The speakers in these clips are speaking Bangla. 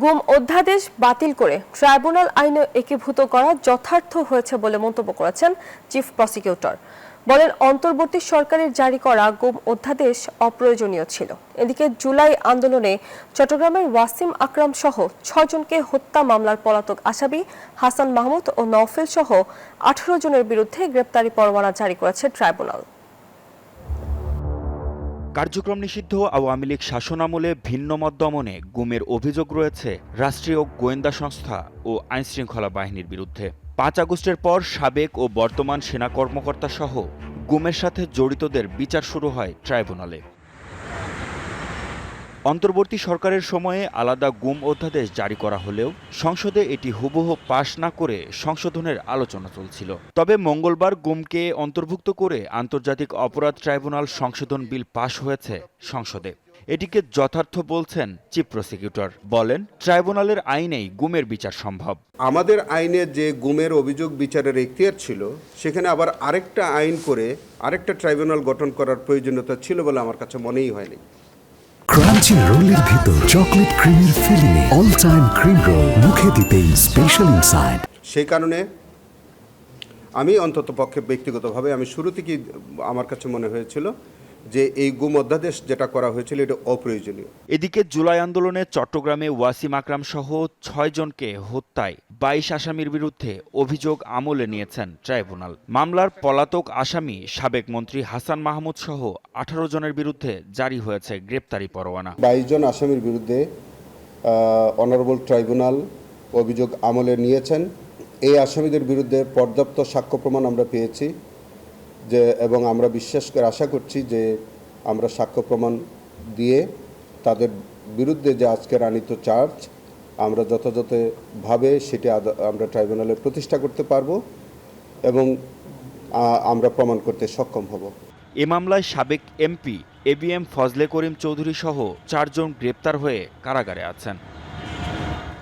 গুম অধ্যাদেশ বাতিল করে ট্রাইব্যুনাল আইনে একীভূত করা যথার্থ হয়েছে বলে মন্তব্য করেছেন চিফ প্রসিকিউটর। বলেন, অন্তর্বর্তী সরকারের জারি করা গুম অধ্যাদেশ অপ্রয়োজনীয় ছিল। এদিকে জুলাই আন্দোলনে চট্টগ্রামের ওয়াসিম আকরাম সহ ৬ জনকে হত্যা মামলার পলাতক আসামি হাসান মাহমুদ ও নওফেল সহ ১৮ জনের বিরুদ্ধে গ্রেপ্তারি পরোয়ানা জারি করেছে ট্রাইব্যুনাল। কার্যক্রম নিষিদ্ধ আওয়ামী লীগ শাসনামলে ভিন্নমত দমনে গুমের অভিযোগ রয়েছে রাষ্ট্রীয় গোয়েন্দা সংস্থা ও আইনশৃঙ্খলা বাহিনীর বিরুদ্ধে। ৫ আগস্টের পর সাবেক ও বর্তমান সেনা কর্মকর্তা সহ গুমের সাথে জড়িতদের বিচার শুরু হয় ট্রাইব্যুনালে। অন্তর্বর্তী সরকারের সময়ে আলাদা গুম অধ্যাদেশ জারি করা হলেও সংসদে এটি হুবহু পাশ না করে সংশোধনের আলোচনা চলছিল। তবে মঙ্গলবার গুমকে অন্তর্ভুক্ত করে আন্তর্জাতিক অপরাধ ট্রাইব্যুনাল সংশোধন বিল পাশ হয়েছে সংসদে। এটিকে যথার্থ বলছেন চিফ প্রসিকিউটর। বলেন, ট্রাইব্যুনালের আইনেই গুমের বিচার সম্ভব। আমাদের আইনে যে গুমের অভিযোগ বিচারের এখতিয়ার ছিল, সেখানে আবার আরেকটা আইন করে আরেকটা ট্রাইব্যুনাল গঠন করার প্রয়োজনীয়তা ছিল বলে আমার কাছে মনেই হয়নি। ক্রাঞ্চি রোলের ভিতর চকলেট ক্রিমের filling, all time cream roll, মুখে দিতেই স্পেশাল ইনসাইড। সেই কারণে আমি অন্ততপক্ষে ব্যক্তিগতভাবে আমি শুরু থেকেই আমার কাছে মনে হয়েছিল যে এই গুম অধ্যাদেশ যেটা করা হয়েছিল এটা অপ্রয়োজনীয়। এদিকে জুলাই আন্দোলনে চট্টগ্রামে ওয়াসিম আকরাম সহ ৬ জনকে হত্যায় ২২ আসামির বিরুদ্ধে অভিযোগ আমলে নিয়েছেন ট্রাইব্যুনাল। মামলার পলাতক আসামি সাবেক মন্ত্রী হাসান মাহমুদ সহ ১৮ জনের বিরুদ্ধে জারি হয়েছে গ্রেপ্তারি পরোয়ানা। ২২ জন আসামির বিরুদ্ধে অনারেবল ট্রাইব্যুনাল অভিযোগ আমলে নিয়েছেন। এই আসামিদের বিরুদ্ধে পর্যাপ্ত সাক্ষ্য প্রমাণ আমরা পেয়েছি এবং আমরা বিশ্বাস করে আশা করছি যে আমরা সাক্ষ্য প্রমাণ দিয়ে তাদের বিরুদ্ধে যে আজকের আনিত চার্জ আমরা যথাযথভাবে সেটি আমরা ট্রাইব্যুনালে প্রতিষ্ঠা করতে পারব এবং আমরা প্রমাণ করতে সক্ষম হব। এ মামলায় সাবেক এমপি এবিএম ফজলে করিম চৌধুরী সহ ৪ জন গ্রেপ্তার হয়ে কারাগারে আছেন।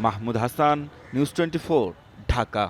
মাহমুদ হাসান, নিউজ 24, ঢাকা।